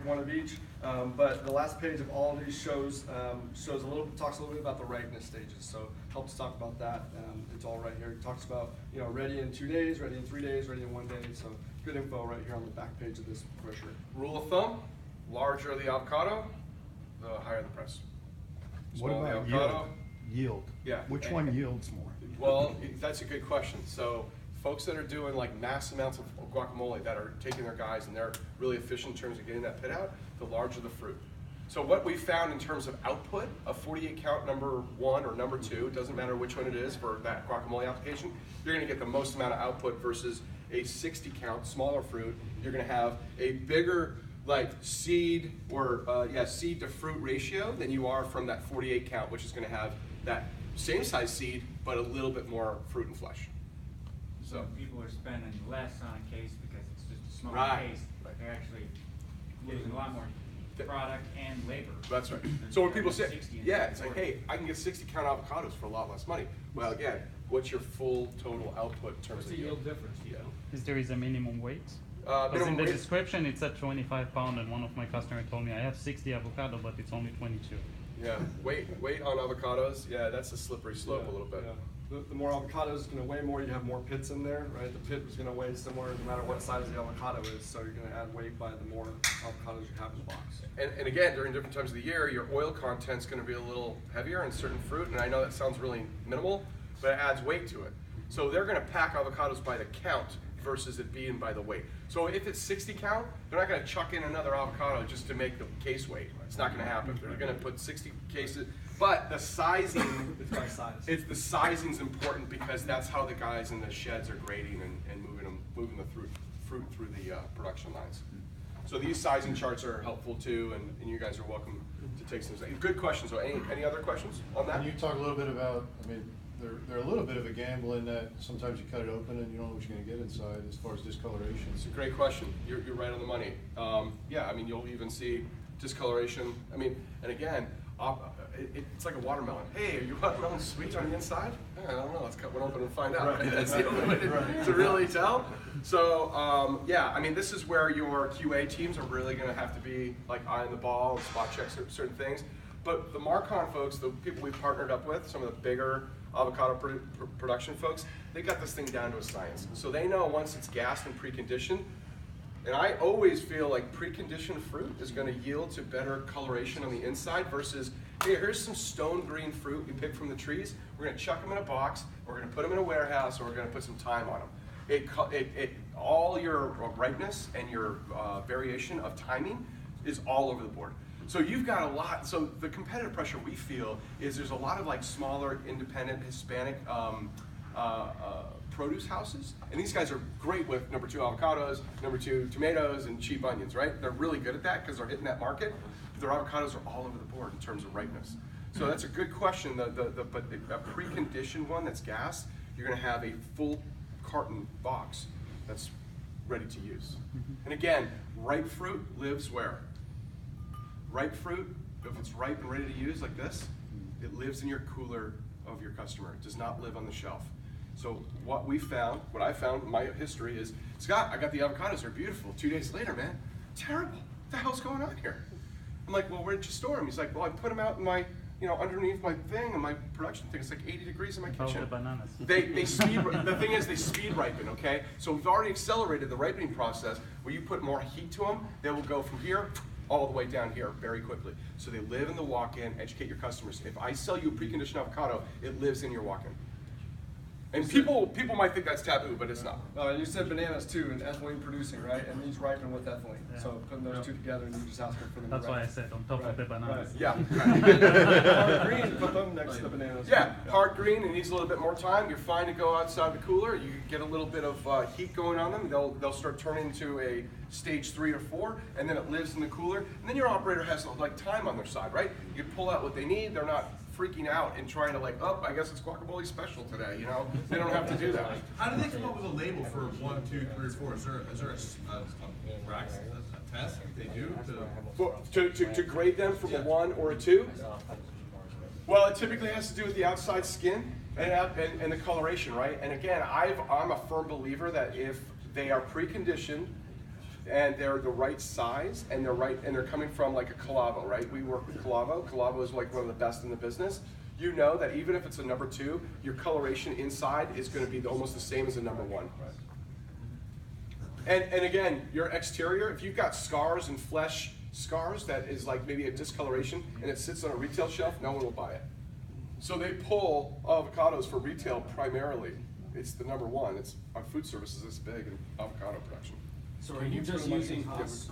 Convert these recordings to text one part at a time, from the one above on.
pick one of each. But the last page of all of these talks a little bit about the ripeness stages. So helps talk about that. It's all right here. It talks about ready in 2 days, ready in 3 days, ready in 1 day. So good info right here on the back page of this brochure. Rule of thumb: larger the avocado, the higher the price. What Smaller about the avocado, yield? Yeah. Which one yields more? Well, that's a good question. So folks that are doing like mass amounts of guacamole, that are taking their guys and they're really efficient in terms of getting that pit out, the larger the fruit. So what we found in terms of output, a 48 count number 1 or number 2, it doesn't matter which one it is for that guacamole application, you're gonna get the most amount of output versus a 60 count smaller fruit. You're gonna have a bigger like seed or seed to fruit ratio than you are from that 48 count, which is gonna have that same size seed, but a little bit more fruit and flesh. So people are spending less on a case because it's just a smaller Right. case. They're actually losing a lot more product and labor. That's right. So when people say, 60 and yeah, it's like, 40. hey, I can get 60 count avocados for a lot less money. Well, again, what's your full total output in terms What's of the yield difference? Do you know? Is there a minimum weight? Because minimum in the weight- description it said 25 pound, and one of my customers told me I have 60 avocado, but it's only 22. Yeah, weight on avocados, yeah, that's a slippery slope a little bit. Yeah. The more avocados is going to weigh more, you have more pits in there, right? The pit is going to weigh similar no matter what size the avocado is, so you're going to add weight by the more avocados you have in the box. And again, during different times of the year, your oil content's going to be a little heavier in certain fruit, and I know that sounds really minimal, but it adds weight to it. So they're going to pack avocados by the count versus it being by the weight. So if it's 60 count, they're not going to chuck in another avocado just to make the case weight. It's not going to happen. They're going to put 60 cases, but the sizing, It's by size. it's the sizing's important because that's how the guys in the sheds are grading and moving the fruit through the production lines. So these sizing charts are helpful too, and you guys are welcome to take some. Good questions. So any other questions on that? Can you talk a little bit about, I mean, they're a little bit of a gamble in that sometimes you cut it open and you don't know what you're going to get inside as far as discoloration. It's a great question. You're right on the money. Yeah, I mean, you'll even see discoloration. I mean, and again, it's like a watermelon. Hey, are your watermelon sweet on the inside? I don't know. Let's cut one open and find out. Right. That's the only way to really tell. So, yeah, I mean, this is where your QA teams are really going to have to be like eyeing the ball, spot check certain things. But the Markon folks, the people we've partnered up with, some of the bigger avocado production folks, they got this thing down to a science. So they know once it's gassed and preconditioned, and I always feel like preconditioned fruit is going to yield to better coloration on the inside versus, hey, here's some stone green fruit we picked from the trees. We're going to chuck them in a box, we're going to put them in a warehouse, or we're going to put some time on them. All your ripeness and your variation of timing is all over the board. So you've got a lot, so the competitive pressure we feel is there's a lot of like smaller, independent, Hispanic produce houses, and these guys are great with number 2 avocados, number 2 tomatoes, and cheap onions, right? They're really good at that because they're hitting that market. Their avocados are all over the board in terms of ripeness. So that's a good question, but a preconditioned one that's gassed, you're gonna have a full carton box that's ready to use. And again, ripe fruit lives where? Ripe fruit, if it's ripe and ready to use like this, it lives in your cooler of your customer. It does not live on the shelf. So what I found in my history is, Scott, I got the avocados, they're beautiful. 2 days later, man, terrible. What the hell's going on here? I'm like, well, where'd you store them? He's like, well, I put them out in my, underneath my thing, and my production thing. It's like 80 degrees in my kitchen. The bananas. The thing is, they speed ripen, okay? So we've already accelerated the ripening process where you put more heat to them, they will go from here all the way down here very quickly. So they live in the walk-in, educate your customers. If I sell you a preconditioned avocado, it lives in your walk-in. And people might think that's taboo, but it's not. You said bananas too, and ethylene producing, right? And these ripen with ethylene. Yeah. So putting those two together, and you just ask them for them. That's why I said on top of the bananas. Yeah. Hard green, put them next to the bananas. Yeah, hard green, it needs a little bit more time. You're fine to go outside the cooler. You get a little bit of heat going on them. They'll start turning into a stage 3 or 4, and then it lives in the cooler. And then your operator has like time on their side, right? You pull out what they need. They're not freaking out and trying to like, oh, I guess it's guacamole special today, They don't have to do that. How do they come up with a label for 1, 2, 3, or 4? Is there a test they do To grade them from a 1 or a 2? Well, it typically has to do with the outside skin and the coloration, right? And again, I'm a firm believer that if they are preconditioned, and they're the right size, and they're coming from like a Calavo, right? We work with Calavo. Calavo is like one of the best in the business. You know that even if it's a number 2, your coloration inside is going to be almost the same as a number 1. And again, your exterior, if you've got scars and flesh scars that is like maybe a discoloration and it sits on a retail shelf, no one will buy it. So they pull avocados for retail primarily. It's the number 1. It's on food services. It's big in avocado production. So are you just using Haas?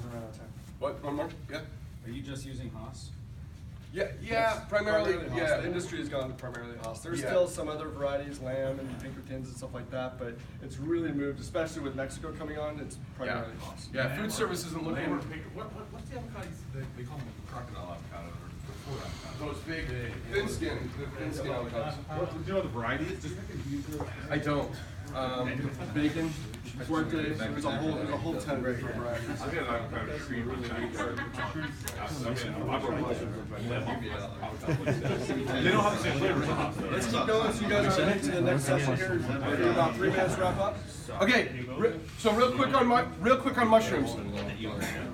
What? One more? Yeah. Are you just using Haas? Yeah. Primarily. Haas. Yeah. The industry has gone to primarily Haas. There's Yeah. still some other varieties, lamb and Pinkertons and stuff like that, but it's really moved, especially with Mexico coming on. It's primarily Haas. Yeah. Food service isn't looking. What's the avocado? They call them crocodile avocado or full avocado. Those big, thin skin avocados. Do you know the varieties? Just I don't. Bacon, fuerte, there's a whole ton of different varieties. I get an avocado tree really They don't have the same flavors as hops. Let's keep going so you guys are heading to the next session here. We'll do about 3 minutes to wrap up. Okay, so real quick on mushrooms.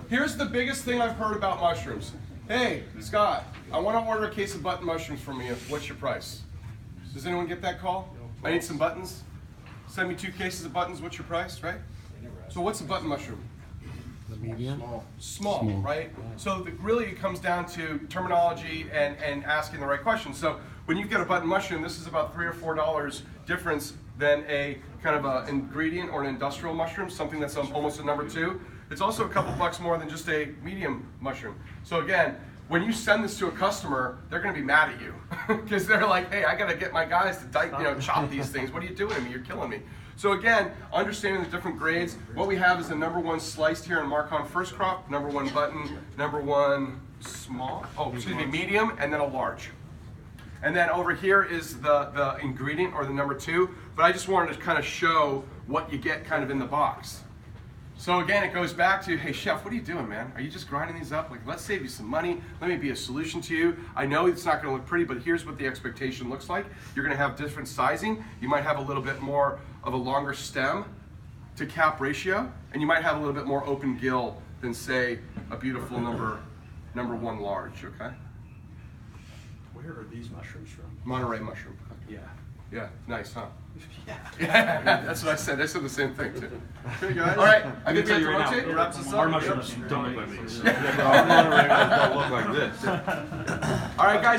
Here's the biggest thing I've heard about mushrooms. Hey, Scott, I want to order a case of button mushrooms from you. What's your price? Does anyone get that call? I need some buttons. Send me 2 cases of buttons. What's your price, right? So what's a button mushroom? Small, right? So really it comes down to terminology and asking the right questions. So when you get a button mushroom, this is about $3 or $4 difference than a kind of an ingredient or an industrial mushroom, something that's almost a number 2. It's also a couple bucks more than just a medium mushroom. So again, when you send this to a customer, they're going to be mad at you because they're like, "Hey, I got to get my guys to chop these things. What are you doing to me? You're killing me." So again, understanding the different grades. What we have is a number 1 sliced here in Markon first crop, number 1 button, number 1 medium, and then a large. And then over here is the ingredient or the number 2. But I just wanted to kind of show what you get kind of in the box. So again, it goes back to, hey chef, what are you doing, man? Are you just grinding these up? Like, let's save you some money. Let me be a solution to you. I know it's not going to look pretty, but here's what the expectation looks like. You're going to have different sizing. You might have a little bit more of a longer stem to cap ratio, and you might have a little bit more open gill than, say, a beautiful number 1 large. Okay. Where are these mushrooms from? Monterey mushroom. Yeah. Yeah, nice, huh? Yeah. That's what I said. I said the same thing too. Okay, guys. All right, I think we have tell to you right rotate. now, Wraps us up. our mushrooms don't look like these. Our Monterey don't look like this. All right, guys.